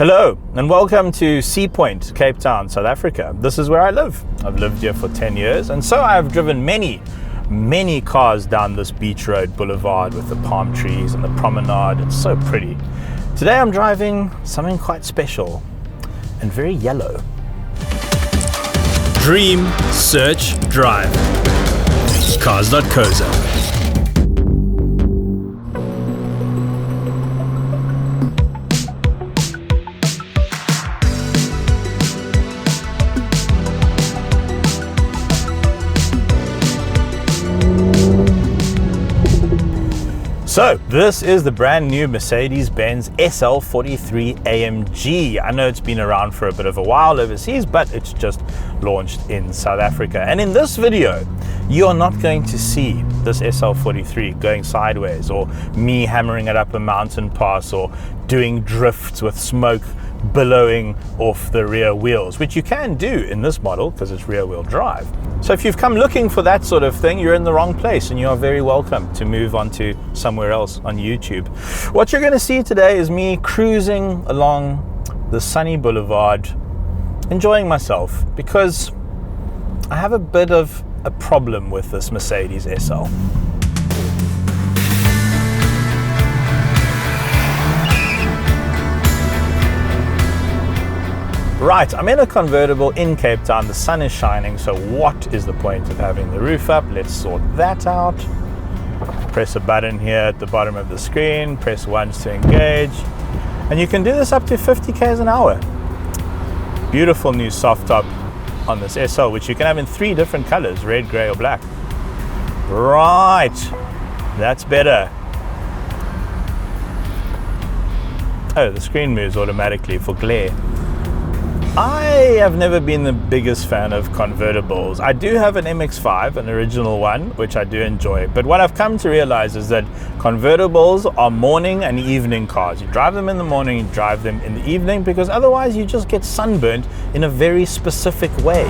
Hello and welcome to Sea Point, Cape Town, South Africa. This is where I live. I've lived here for 10 years and so I've driven many cars down this beach road boulevard with the palm trees and the promenade. It's so pretty. Today I'm driving something quite special and very yellow. Dream, search, drive. Cars.co.za. So this is the brand new Mercedes-Benz SL43 AMG. I know it's been around for a bit of a while overseas, but it's just launched in South Africa. And in this video, you are not going to see this SL43 going sideways or me hammering it up a mountain pass or doing drifts with smoke billowing off the rear wheels, which you can do in this model because it's rear wheel drive. So if you've come looking for that sort of thing, you're in the wrong place and you are very welcome to move on to somewhere else on YouTube. What you're going to see today is me cruising along the sunny boulevard, enjoying myself because I have a bit of a problem with this Mercedes SL. Right, I'm in a convertible in Cape Town. The sun is shining, so what is the point of having the roof up? Let's sort that out. Press a button here at the bottom of the screen, press once to engage, and you can do this up to 50 km an hour. Beautiful new soft top on this SL, which you can have in 3 different colors, red, gray, or black. Right, that's better. Oh, the screen moves automatically for glare. I have never been the biggest fan of convertibles. I do have an MX-5, an original one, which I do enjoy. But what I've come to realize is that convertibles are morning and evening cars. You drive them in the morning, you drive them in the evening, because otherwise you just get sunburned in a very specific way.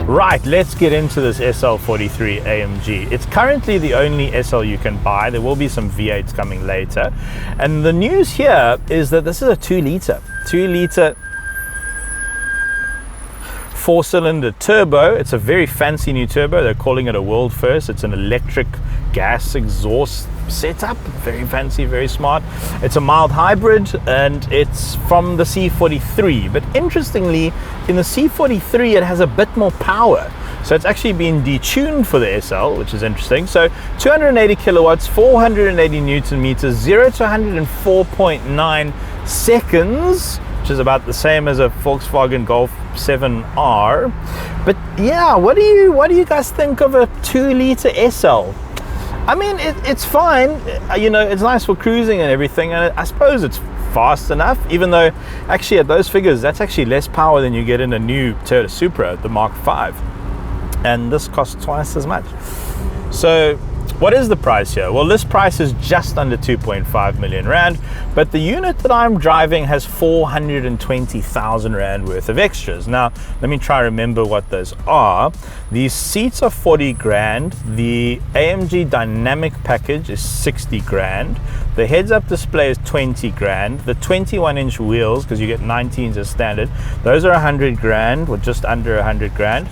Right, let's get into this SL43 AMG. It's currently the only SL you can buy. There will be some V8s coming later. And the news here is that this is a 2-litre 4-cylinder turbo. It's a very fancy new turbo. They're calling it a world first. It's an electric gas exhaust setup. Very fancy, very smart. It's a mild hybrid and it's from the C43. But interestingly, in the C43, it has a bit more power. So it's actually been detuned for the SL, which is interesting. So 280 kilowatts, 480 Newton meters, 0 to 104.9 seconds, which is about the same as a Volkswagen Golf 7R. But yeah, what do you guys think of a 2-litre SL? I mean, it's fine, you know, it's nice for cruising and everything, and I suppose it's fast enough, even though actually at those figures, that's actually less power than you get in a new Toyota Supra, the Mark V. And this costs twice as much. So what is the price here? Well, this price is just under 2.5 million Rand, but the unit that I'm driving has 420,000 Rand worth of extras. Now, let me try to remember what those are. These seats are 40 grand. The AMG dynamic package is 60 grand. The heads-up display is 20 grand. The 21-inch wheels, because you get 19s as standard, those are 100 grand, or just under 100 grand.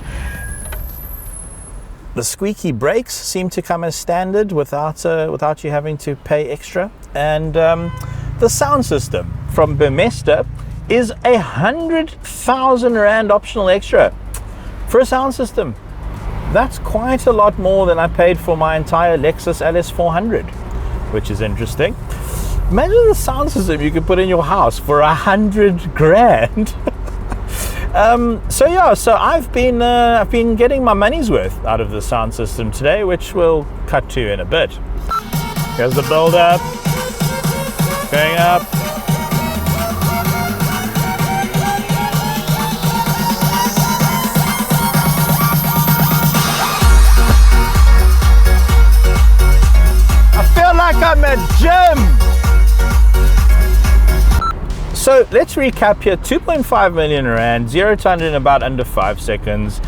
The squeaky brakes seem to come as standard without you having to pay extra. And the sound system from Burmester is 100,000 Rand optional extra for a sound system. That's quite a lot more than I paid for my entire Lexus LS400, which is interesting. Imagine the sound system you could put in your house for 100 grand. So I've been getting my money's worth out of the sound system today, which we'll cut to in a bit. Here's the build up, going up. I feel like I'm at gym. So let's recap here. 2.5 million Rand, 0 to 100 in about under 5 seconds.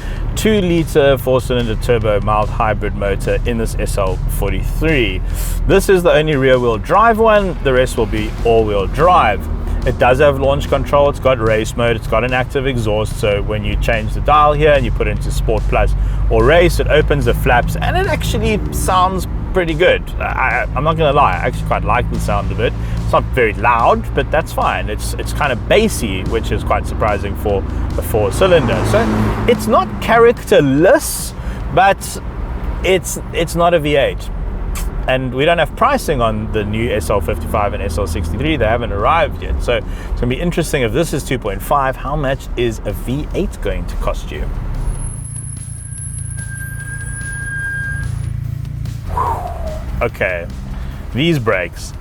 2-litre 4-cylinder turbo mild hybrid motor in this SL43. This is the only rear-wheel drive one. The rest will be all-wheel drive. It does have launch control. It's got race mode. It's got an active exhaust. So when you change the dial here and you put it into Sport Plus or Race, it opens the flaps and it actually sounds pretty good. I'm not gonna lie, I actually quite like the sound of it. It's not very loud, but that's fine. It's kind of bassy, which is quite surprising for a 4-cylinder. So it's not characterless, but it's not a V8. And we don't have pricing on the new SL55 and SL63. They haven't arrived yet. So it's gonna be interesting. If this is 2.5, how much is a V8 going to cost you? Okay, these brakes,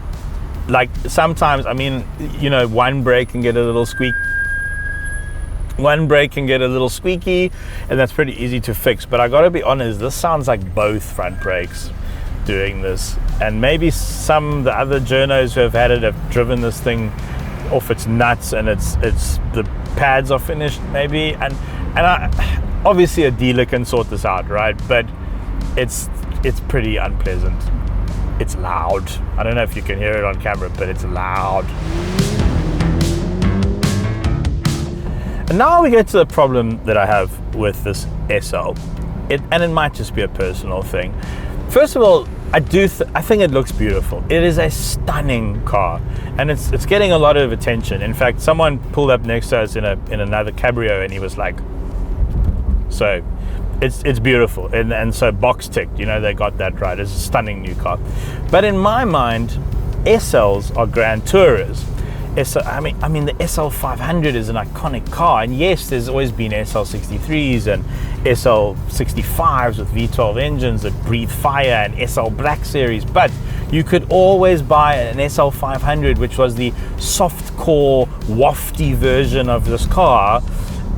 like sometimes, I mean, you know, one brake can get a little squeaky, and that's pretty easy to fix. But I gotta be honest, this sounds like both front brakes doing this. And maybe the other journos who have had it have driven this thing off its nuts, and it's the pads are finished maybe. And obviously a dealer can sort this out, right? But it's pretty unpleasant. It's loud. I don't know if you can hear it on camera, but it's loud. And now we get to the problem that I have with this SL. And it might just be a personal thing. First of all, I think it looks beautiful. It is a stunning car, and it's getting a lot of attention. In fact, someone pulled up next to us in another cabrio, and he was like, so it's beautiful, and so box ticked, you know, they got that right. It's a stunning new car. But in my mind, SLs are grand tourers. I mean the SL500 is an iconic car, and yes, there's always been SL63s and SL65s with V12 engines that breathe fire, and SL Black Series, but you could always buy an SL500, which was the soft-core, wafty version of this car.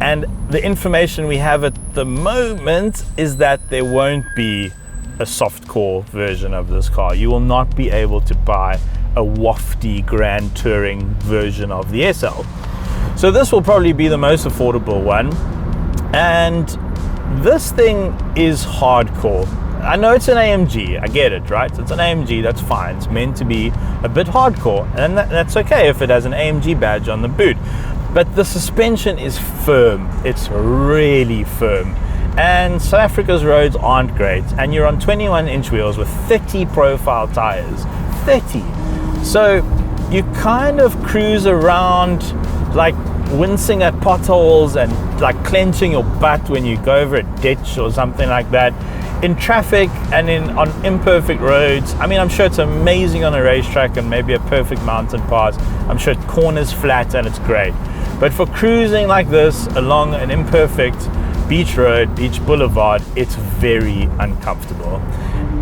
And the information we have at the moment is that there won't be a soft-core version of this car. You will not be able to buy a wafty grand touring version of the SL. So this will probably be the most affordable one. And this thing is hardcore. I know it's an AMG, I get it, right? It's an AMG, that's fine. It's meant to be a bit hardcore, and that's okay if it has an AMG badge on the boot. But the suspension is firm. It's really firm. And South Africa's roads aren't great. And you're on 21-inch wheels with 30 profile tires. 30. So you kind of cruise around like wincing at potholes and like clenching your butt when you go over a ditch or something like that. In traffic and on imperfect roads, I mean, I'm sure it's amazing on a racetrack and maybe a perfect mountain pass. I'm sure it corners flat and it's great. But for cruising like this along an imperfect beach road, beach boulevard, it's very uncomfortable.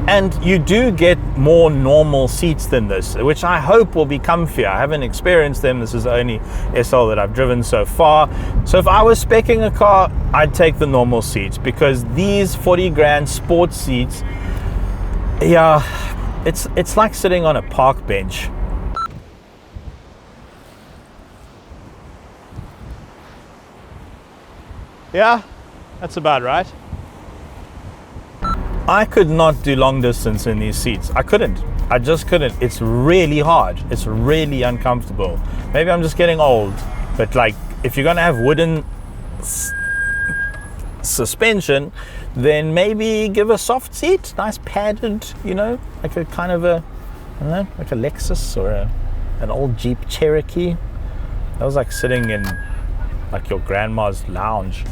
And you do get more normal seats than this, which I hope will be comfier. I haven't experienced them. This is the only SL that I've driven so far. So if I was speccing a car, I'd take the normal seats, because these 40 grand sports seats, yeah, it's like sitting on a park bench. Yeah, that's about right. I could not do long distance in these seats. I couldn't. I just couldn't. It's really hard. It's really uncomfortable. Maybe I'm just getting old, but like, if you're gonna have wooden suspension, then maybe give a soft seat, nice padded, you know, like a kind of a, I don't know, like a Lexus or an old Jeep Cherokee. That was like sitting in like your grandma's lounge.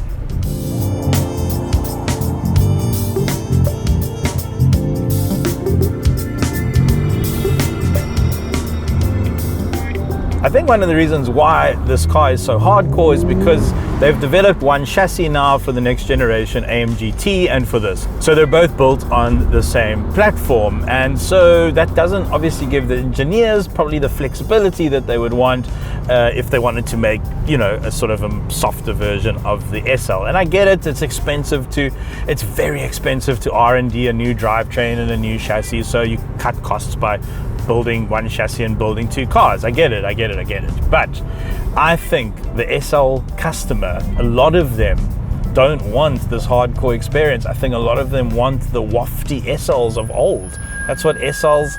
I think one of the reasons why this car is so hardcore is because they've developed one chassis now for the next generation AMG T and for this. So they're both built on the same platform. And so that doesn't obviously give the engineers probably the flexibility that they would want if they wanted to make, you know, a sort of a softer version of the SL. And I get it, it's very expensive to R&D a new drivetrain and a new chassis. So you cut costs by building one chassis and building two cars. I get it. But I think the SL customer, a lot of them don't want this hardcore experience. I think a lot of them want the wafty SLs of old. That's what SLs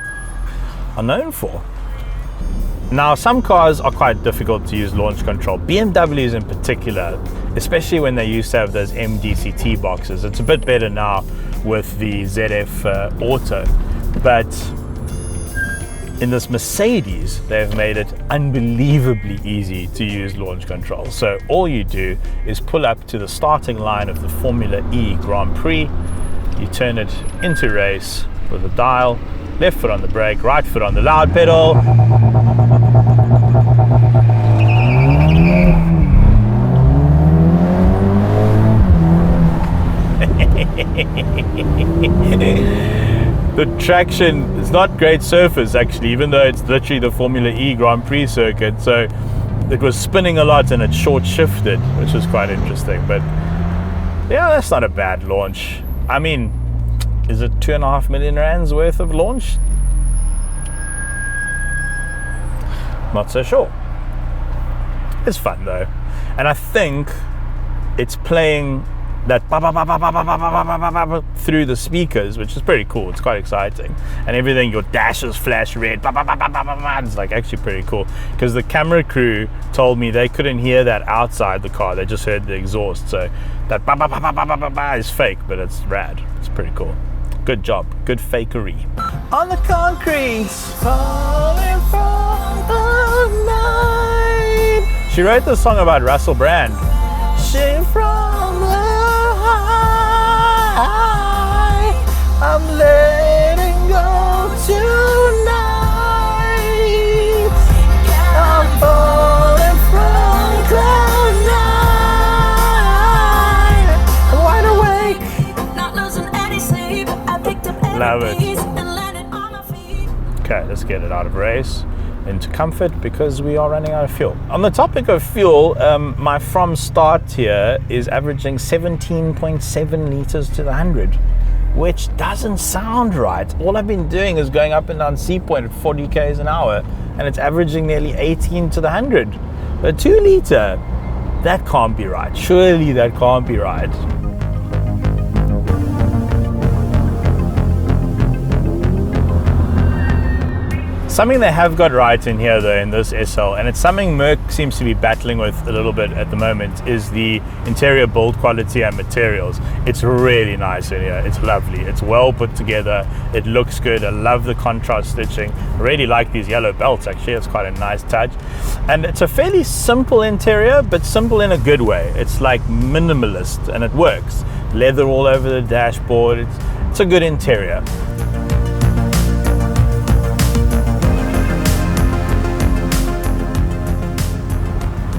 are known for. Now, some cars are quite difficult to use launch control. BMWs in particular, especially when they used to have those MDCT boxes. It's a bit better now with the ZF Auto, but in this Mercedes, they've made it unbelievably easy to use launch control. So all you do is pull up to the starting line of the Formula E Grand Prix, you turn it into race with a dial, left foot on the brake, right foot on the loud pedal. The traction is not great surface actually, even though it's literally the Formula E Grand Prix circuit, so it was spinning a lot and it short shifted, which was quite interesting. But yeah, that's not a bad launch. I mean, is it 2.5 million rands worth of launch? Not so sure. It's fun though, and I think it's playing that through the speakers, which is pretty cool. It's quite exciting, and everything, your dashes flash red. It's like actually pretty cool, because the camera crew told me they couldn't hear that outside the car, they just heard the exhaust. So that is fake, but it's rad. It's pretty cool. Good job, good fakery. On the concrete, falling from the night. She wrote this song about Russell Brand. Shame from the high, I'm letting go tonight. I'm falling from cloud nine. I'm wide awake, not losing any sleep. I picked up love it. And landed on my feet. Okay, let's get it out of race into comfort, because we are running out of fuel. On the topic of fuel, my from start here is averaging 17.7 liters to the 100, which doesn't sound right. All I've been doing is going up and down C point at 40 k's an hour, and it's averaging nearly 18 to the 100. A 2 liter, that can't be right. Surely that can't be right. Something they have got right in here though in this SL, and it's something Merc seems to be battling with a little bit at the moment, is the interior build quality and materials. It's really nice in here. It's lovely. It's well put together. It looks good. I love the contrast stitching. I really like these yellow belts actually. It's quite a nice touch. And it's a fairly simple interior, but simple in a good way. It's like minimalist and it works. Leather all over the dashboard. It's a good interior.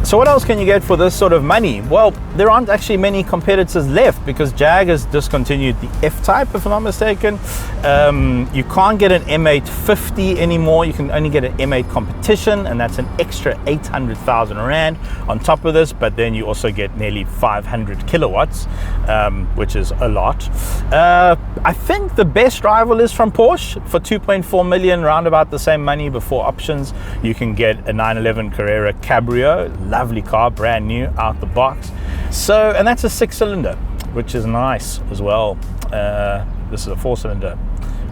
So what else can you get for this sort of money? Well, there aren't actually many competitors left, because Jag has discontinued the F-Type, if I'm not mistaken. You can't get an M850 anymore. You can only get an M8 Competition, and that's an extra 800,000 Rand on top of this, but then you also get nearly 500 kilowatts, which is a lot. I think the best rival is from Porsche for 2.4 million, round about the same money before options. You can get a 911 Carrera Cabrio, lovely car, brand new out the box. So, and that's a 6-cylinder, which is nice as well. This is a 4-cylinder,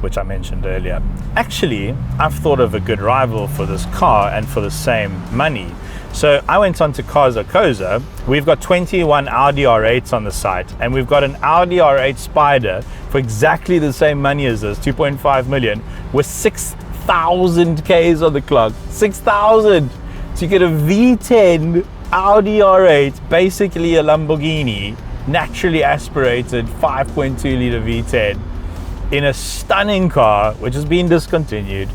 which I mentioned earlier. Actually, I've thought of a good rival for this car and for the same money. So I went on to Cars.co.za. We've got 21 Audi R8s on the site, and we've got an Audi R8 Spider for exactly the same money as this, 2.5 million, with 6,000 Ks on the clock. 6,000! So you get a V10 Audi R8, basically a Lamborghini, naturally aspirated 5.2 liter V10 in a stunning car, which has been discontinued,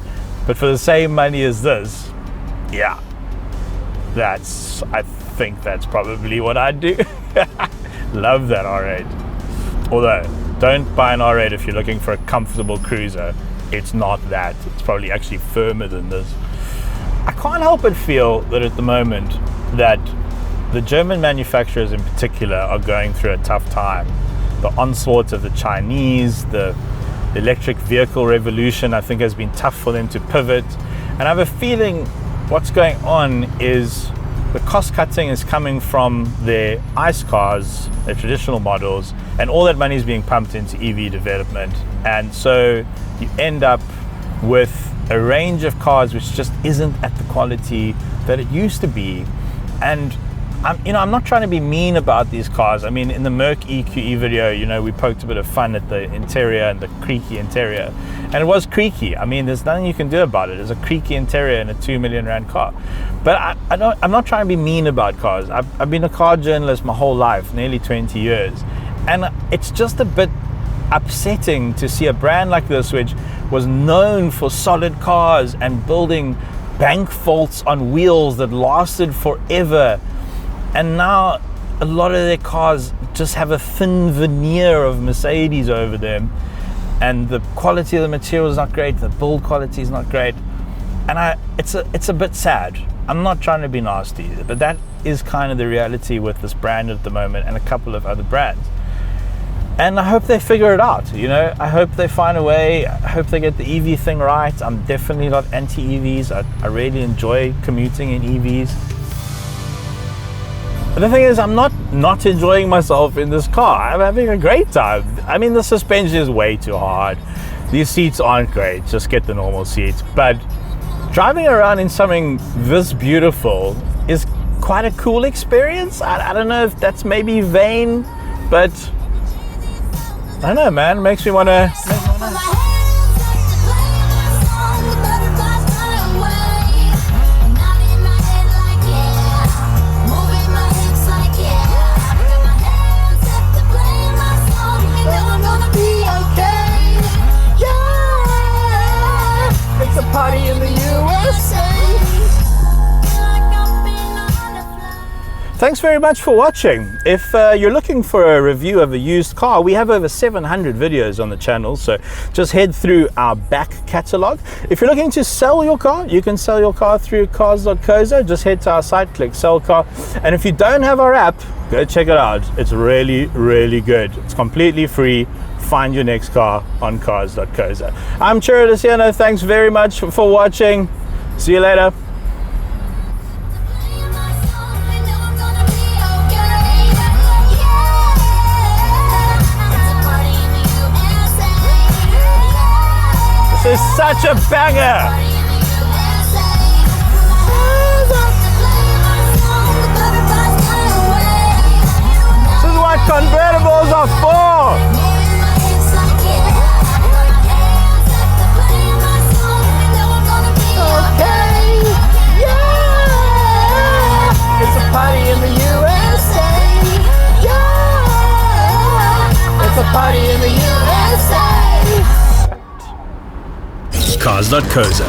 but for the same money as this. Yeah, I think that's probably what I'd do. Love that R8. Although, don't buy an R8 if you're looking for a comfortable cruiser. It's not that. It's probably actually firmer than this. I can't help but feel that at the moment that the German manufacturers in particular are going through a tough time. The onslaught of the Chinese, the electric vehicle revolution, I think has been tough for them to pivot. And I have a feeling what's going on is The cost cutting is coming from their ICE cars, their traditional models, and all that money is being pumped into EV development. And so you end up with a range of cars which just isn't at the quality that it used to be. And I'm not trying to be mean about these cars. I mean, in the Merc EQE video, we poked a bit of fun at the interior and the creaky interior, and it was creaky. I mean, there's nothing you can do about it. It's a creaky interior in a R2 million car. But I'm not trying to be mean about cars. I've been a car journalist my whole life, nearly 20 years, and it's just a bit upsetting to see a brand like this, which was known for solid cars and building bank vaults on wheels that lasted forever. And now a lot of their cars just have a thin veneer of Mercedes over them, and the quality of the material is not great, the build quality is not great, and it's a bit sad. I'm not trying to be nasty, but that is kind of the reality with this brand at the moment and a couple of other brands. And I hope they figure it out, I hope they find a way. I hope they get the EV thing right. I'm definitely not anti-EVs. I really enjoy commuting in EVs. But the thing is, I'm not enjoying myself in this car. I'm having a great time. I mean, the suspension is way too hard. These seats aren't great. Just get the normal seats. But driving around in something this beautiful is quite a cool experience. I don't know if that's maybe vain, but I don't know, man. It makes me want to. Party in the USA. Thanks very much for watching. If you're looking for a review of a used car, we have over 700 videos on the channel, so just head through our back catalog. If you're looking to sell your car, you can sell your car through Cars.co.za. Just head to our site, click sell car, and if you don't have our app, go check it out. It's really, really good. It's completely free. Find your next car on Cars.co.za. I'm Ciro De Siena. Thanks very much for watching. See you later. This is such a banger. This is what convertibles are for. Party in the USA, yeah! It's a party in the USA. Cars.co.za.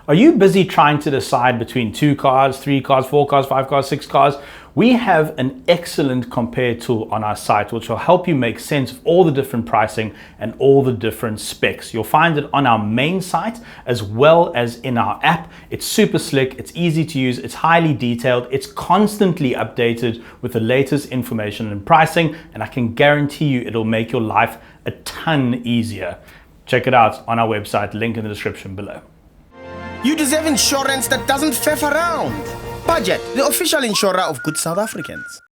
Are you busy trying to decide between 2 cars, 3 cars, 4 cars, 5 cars, 6 cars? We have an excellent compare tool on our site which will help you make sense of all the different pricing and all the different specs. You'll find it on our main site as well as in our app. It's super slick, it's easy to use, it's highly detailed, it's constantly updated with the latest information and pricing, and I can guarantee you it'll make your life a ton easier. Check it out on our website, link in the description below. You deserve insurance that doesn't faff around. Budget, the official insurer of good South Africans.